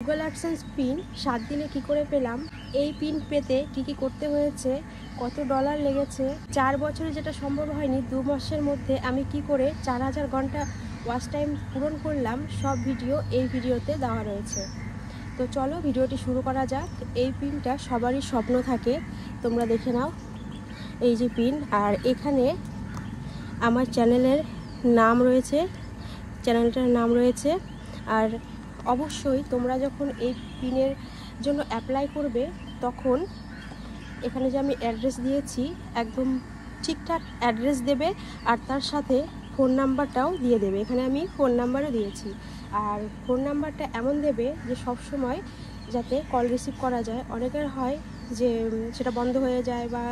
Google AdSense pin 7 দিনে কি করে পেলাম, এই পিন পেতে কি করতে হয়েছে, কত ডলার লেগেছে, 4 বছরে যেটা সম্ভব হয়নি 2 মাসের মধ্যে আমি কি করে 4000 ঘন্টা ওয়াচ টাইম পূরণ করলাম, সব ভিডিও এই ভিডিওতে দেওয়া রয়েছে। তো চলো ভিডিওটি শুরু করা যাক। এই পিনটা সবারই স্বপ্ন থাকে, তোমরা দেখে নাও। এই যে পিন, আর এখানে আমার চ্যানেলের নাম রয়েছে, চ্যানেলটার নাম রয়েছে। আর অবশ্যই তোমরা যখন এই পিনের জন্য অ্যাপ্লাই করবে তখন এখানে যে আমি অ্যাড্রেস দিয়েছি একদম ঠিকঠাক অ্যাড্রেস দেবে, আর তার সাথে ফোন নাম্বারটাও দিয়ে দেবে। এখানে আমি ফোন নাম্বারও দিয়েছি, আর ফোন নাম্বারটা এমন দেবে যে সব সময় যাতে কল রিসিভ করা যায়। অনেকের হয় যে সেটা বন্ধ হয়ে যায় বা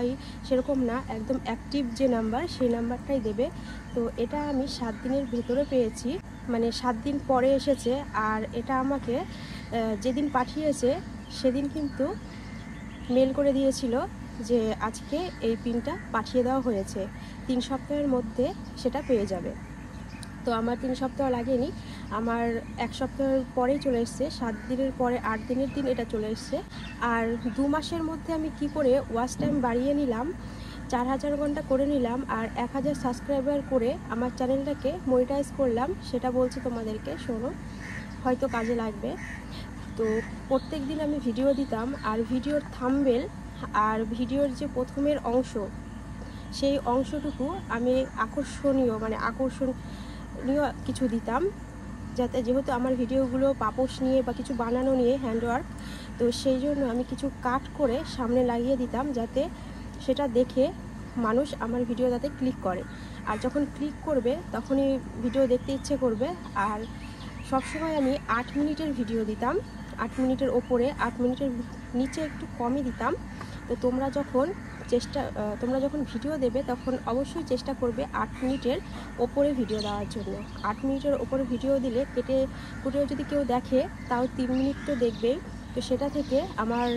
সেরকম না, একদম অ্যাক্টিভ যে নাম্বার সেই নাম্বারটাই দেবে। তো এটা আমি 7 দিনের ভেতরে পেয়েছি, মানে 7 দিন পরে এসেছে। আর এটা আমাকে যেদিন পাঠিয়েছে সেদিন কিন্তু মেল করে দিয়েছিল যে আজকে এই পিনটা পাঠিয়ে দেওয়া হয়েছে, 3 সপ্তাহের মধ্যে সেটা পেয়ে যাবে। তো আমার 3 সপ্তাহ লাগেনি, আমার 1 সপ্তাহের পরেই চলে এসছে। 7 দিনের পরে 8 দিনের দিন এটা চলে এসছে। আর 2 মাসের মধ্যে আমি কি করে ওয়াচ টাইম বাড়িয়ে নিলাম, 4000 ঘন্টা করে নিলাম, আর 1000 সাবস্ক্রাইবার করে আমার চ্যানেলটাকে মনিটাইজ করলাম, সেটা বলছি তোমাদেরকে, শোনো, হয়তো কাজে লাগবে। তো প্রত্যেক দিন আমি ভিডিও দিতাম, আর ভিডিওর থাম্বনেল আর ভিডিওর যে প্রথমের অংশ, সেই অংশটুকু আমি আকর্ষণীয় কিছু দিতাম, যাতে, যেহেতু আমার ভিডিওগুলো পাপোশ নিয়ে বা কিছু বানানো নিয়ে হ্যান্ডওয়ার্ক, তো সেই জন্য আমি কিছু কাট করে সামনে লাগিয়ে দিতাম, যাতে সেটা দেখে মানুষ আমার ভিডিও যাতে ক্লিক করে। আর যখন ক্লিক করবে তখনই ভিডিও দেখতে ইচ্ছে করবে। আর সবসময় আমি 8 মিনিটের ভিডিও দিতাম, 8 মিনিটের ওপরে, 8 মিনিটের নিচে একটু কমই দিতাম। তো তোমরা যখন ভিডিও দেবে তখন অবশ্যই চেষ্টা করবে 8 মিনিটের ওপরে ভিডিও দেওয়ার জন্য। 8 মিনিটের ওপরে ভিডিও দিলে কেটে কুটেও যদি কেউ দেখে তাও 3 মিনিট তো দেখবেই। তো সেটা থেকে আমার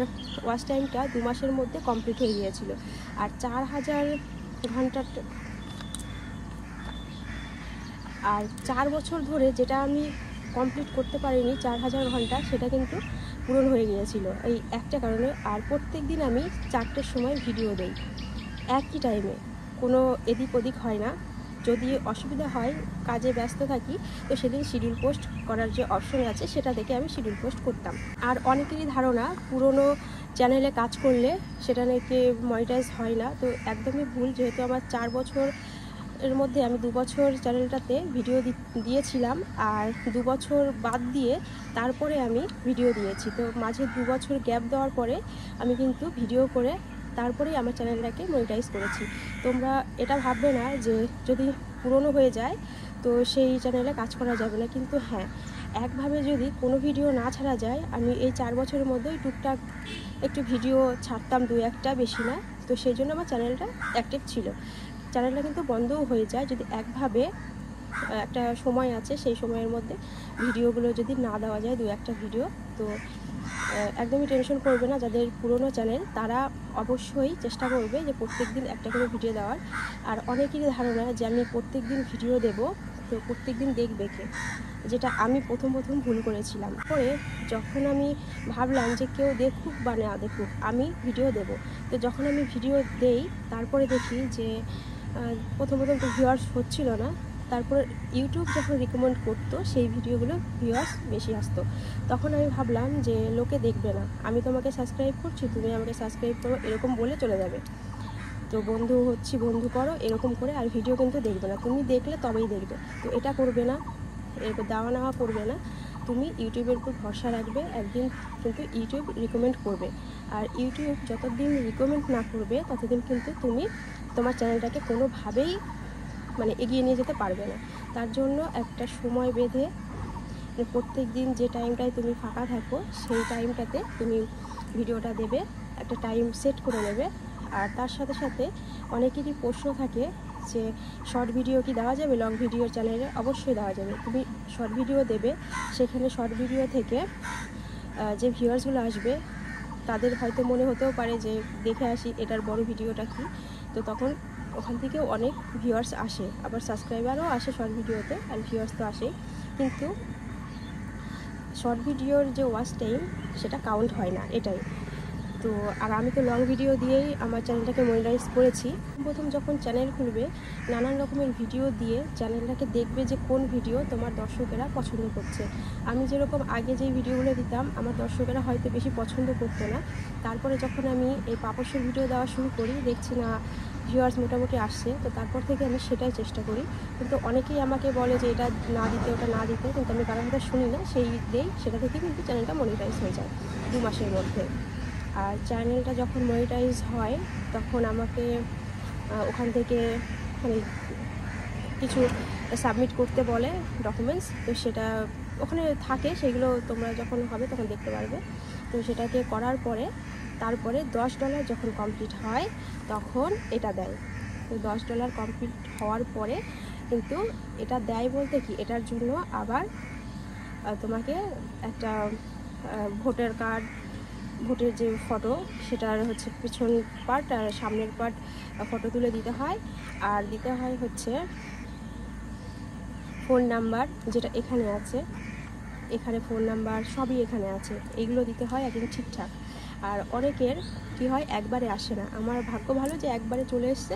ওয়াচ টাইমটা 2 মাসের মধ্যে কমপ্লিট হয়ে গিয়েছিল। আর 4000 ঘন্টার, আর 4 বছর ধরে যেটা আমি কমপ্লিট করতে পারিনি 4000 ঘন্টা, সেটা কিন্তু পূরণ হয়ে গিয়েছিল এই একটা কারণে। আর প্রত্যেক দিন আমি 4টের সময় ভিডিও দেই, একই টাইমে, কোনো এদিক ওদিক হয় না। যদি অসুবিধা হয়, কাজে ব্যস্ত থাকি, তো সেদিন শিডিউল পোস্ট করার যে অপশন আছে সেটা থেকে আমি শিডিউল পোস্ট করতাম। আর অনেকেরই ধারণা পুরনো চ্যানেলে কাজ করলে সেটা নাকি মনিটাইজ হয় না, তো একদমই ভুল। যেহেতু আমার 4 বছর এর মধ্যে আমি 2 বছর চ্যানেলটাতে ভিডিও দিয়েছিলাম, আর 2 বছর বাদ দিয়ে তারপরে আমি ভিডিও দিয়েছি। তো মাঝে 2 বছর গ্যাপ দেওয়ার পরে আমি কিন্তু ভিডিও করে তারপরেই আমার চ্যানেলটাকে মনিটাইজ করেছি। তোমরা এটা ভাববে না যে যদি পুরনো হয়ে যায় তো সেই চ্যানেলে কাজ করা যাবে না, কিন্তু হ্যাঁ, একভাবে যদি কোনো ভিডিও না ছাড়া যায়, আমি এই 4 বছরের মধ্যেই টুকটাক একটু ভিডিও ছাড়তাম, 2-1টা, বেশি না। তো সেই জন্য আমার চ্যানেলটা অ্যাক্টিভ ছিল। চ্যানেলটা কিন্তু বন্ধও হয়ে যায় যদি একভাবে, একটা সময় আছে সেই সময়ের মধ্যে ভিডিওগুলো যদি না দেওয়া যায়, 2-1টা ভিডিও। তো একদমই টেনশন করবে না, যাদের পুরনো চ্যানেল তারা অবশ্যই চেষ্টা করবে যে প্রত্যেক দিন একটা করে ভিডিও দেওয়ার। আর অনেকেরই ধারণা যে আমি প্রত্যেক দিন ভিডিও দেব, তো প্রত্যেক দিন দেখবে কে, যেটা আমি প্রথম ভুল করেছিলাম। পরে যখন আমি ভাবলাম যে কেউ দেখুক বা না দেখুক, আমি ভিডিও দেব। তো যখন আমি ভিডিও দেই তারপরে দেখি যে প্রথম তো ভিউয়ার্স হচ্ছিল না। তারপর ইউটিউব যখন রিকমেন্ড করতো সেই ভিডিওগুলো ভিউয়ার্স বেশি আসতো। তখন আমি ভাবলাম যে লোকে দেখবে না, আমি তোমাকে সাবস্ক্রাইব করছি, তুমি আমাকে সাবস্ক্রাইব করো, এরকম বলে চলে যাবে। তো বন্ধু হচ্ছি, বন্ধু করো, এরকম করে, আর ভিডিও কিন্তু দেখবে না। তুমি দেখলে তবেই দেখবে, তো এটা করবে না, এরপর দেওয়া নেওয়া করবে না। তুমি ইউটিউবের উপর ভরসা রাখবে, একদিন কিন্তু ইউটিউব রিকমেন্ড করবে। আর ইউটিউব যতদিন রিকমেন্ড না করবে ততদিন কিন্তু তুমি তোমার চ্যানেলটাকে কোনোভাবেই মানে এগিয়ে নিয়ে যেতে পারবে না। তার জন্য একটা সময় বেঁধে প্রত্যেক দিন যে টাইমটায় তুমি ফাঁকা থাকো সেই টাইমটাতে তুমি ভিডিওটা দেবে, একটা টাইম সেট করে নেবে। আর তার সাথে সাথে অনেকেরই প্রশ্ন থাকে যে শর্ট ভিডিও কি দেওয়া যাবে লং ভিডিও চ্যানেলে? অবশ্যই দেওয়া যাবে। তুমি শর্ট ভিডিও দেবে, সেখানে শর্ট ভিডিও থেকে যে ভিউয়ার্সগুলো আসবে তাদের হয়তো মনে হতেও পারে যে দেখে আসি এটার বড় ভিডিওটা কি, তো তখন ওখান থেকেও অনেক ভিউয়ার্স আসে, আবার সাবস্ক্রাইবারও আসে শর্ট ভিডিওতে, আর ভিউয়ার্স তো আসেই। কিন্তু শর্ট ভিডিওর যে ওয়াচ টাইম সেটা কাউন্ট হয় না, এটাই। তো আর আমি তো লং ভিডিও দিয়েই আমার চ্যানেলটাকে মনিটাইজ করেছি। প্রথম যখন চ্যানেল খুলবে নানান রকমের ভিডিও দিয়ে চ্যানেলটাকে দেখবে যে কোন ভিডিও তোমার দর্শকেরা পছন্দ করছে। আমি যেরকম আগে যেই ভিডিওগুলো দিতাম আমার দর্শকেরা হয়তো বেশি পছন্দ করতো না, তারপরে যখন আমি এই পাপোশের ভিডিও দেওয়া শুরু করি দেখছি না ভিউয়ার্স মোটামুটি আসছে, তো তারপর থেকে আমি সেটাই চেষ্টা করি। কিন্তু অনেকেই আমাকে বলে যে এটা না দিতে ওটা না দিতে, কিন্তু আমি কারোর কথা শুনি না, সেই দেই, সেটা থেকে কিন্তু চ্যানেলটা মনিটাইজ হয়ে যায় 2 মাসের মধ্যে। আর চ্যানেলটা যখন মনিটাইজ হয় তখন আমাকে ওখান থেকে মানে কিছু সাবমিট করতে বলে ডকুমেন্টস, তো সেটা ওখানে থাকে, সেগুলো তোমরা যখন হবে তখন দেখতে পারবে। তো সেটাকে করার পরে তারপরে $10 যখন কমপ্লিট হয় তখন এটা দেয়। তো $10 কমপ্লিট হওয়ার পরে কিন্তু এটা দেয় বলতে কি, এটার জন্য আবার তোমাকে একটা ভোটার কার্ড, ভোটের যে ফটো সেটার হচ্ছে পিছন পার্ট আর সামনের পার্ট ফটো তুলে দিতে হয়। আর দিতে হয় হচ্ছে ফোন নাম্বার, যেটা এখানে আছে, এখানে ফোন নাম্বার সবই এখানে আছে, এইগুলো দিতে হয় একদম ঠিকঠাক। আর অনেকের কি হয় একবারে আসে না, আমার ভাগ্য ভালো যে একবারে চলে এসছে।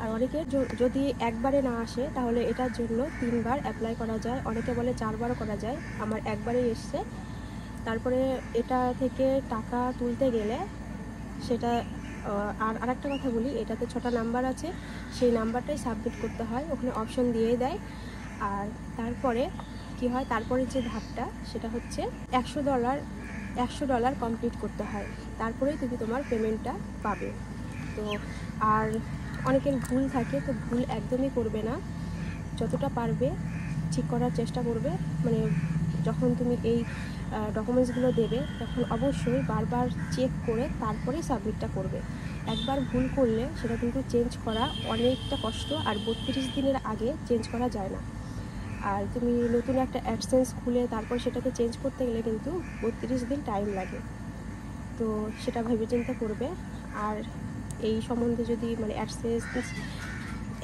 আর অনেকের যদি একবারে না আসে তাহলে এটার জন্য 3 বার অ্যাপ্লাই করা যায়, অনেকে বলে 4 বারও করা যায়। আমার একবারেই এসছে। তারপরে এটা থেকে টাকা তুলতে গেলে সেটা আর আরেকটা কথা বলি, এটাতে 6টা নাম্বার আছে, সেই নাম্বারটাই সাবমিট করতে হয়, ওখানে অপশন দিয়ে দেয়। আর তারপরে কি হয়, তারপরে যে ধাপটা সেটা হচ্ছে $100 কমপ্লিট করতে হয়, তারপরেই তুমি তোমার পেমেন্টটা পাবে। তো আর অনেকের ভুল থাকে, তো ভুল একদমই করবে না, যতটা পারবে ঠিক করার চেষ্টা করবে। মানে যখন তুমি এই ডকুমেন্টসগুলো দেবে তখন অবশ্যই বারবার চেক করে তারপরেই সাবমিটটা করবে। একবার ভুল করলে সেটা কিন্তু চেঞ্জ করা অনেকটা কষ্ট, আর 32 দিনের আগে চেঞ্জ করা যায় না। আর তুমি নতুন একটা অ্যাডসেন্স খুলে তারপর সেটাকে চেঞ্জ করতে গেলে কিন্তু 32 দিন টাইম লাগে। তো সেটা ভেবে চিন্তা করবে। আর এই সম্বন্ধে যদি মানে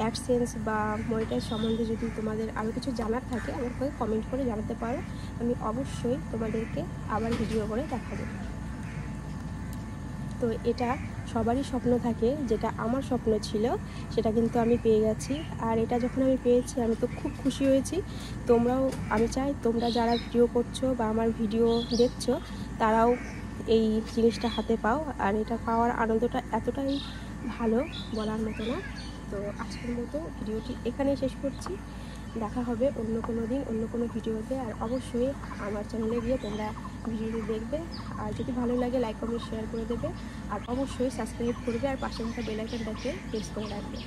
অ্যাডসেন্স বা মনিটাইজ সম্বন্ধে যদি তোমাদের আরও কিছু জানার থাকে আমাকে কমেন্ট করে জানাতে পারো, আমি অবশ্যই তোমাদেরকে আবার ভিডিও করে দেখাবো। তো এটা সবারই স্বপ্ন থাকে, যেটা আমার স্বপ্ন ছিল সেটা কিন্তু আমি পেয়ে গেছি। আর এটা যখন আমি পেয়েছি আমি তো খুব খুশি হয়েছি। তোমরাও, আমি চাই তোমরা যারা ভিডিও করছো বা আমার ভিডিও দেখছো তারাও এই জিনিসটা হাতে পাও। আর এটা পাওয়ার আনন্দটা এতটাই ভালো বলার মতো না। তো আজকের মতো ভিডিওটি এখানেই শেষ করছি। দেখা হবে অন্য কোনো দিন অন্য কোনো ভিডিওতে। আর অবশ্যই আমার চ্যানেলে গিয়ে তোমরা ভিডিওটি দেখবে, আর যদি ভালো লাগে লাইক কমেন্ট শেয়ার করে দেবে, আর অবশ্যই সাবস্ক্রাইব করবে, আর পাশে থাকা বেল আইকনটাকে প্রেস করে রাখবে।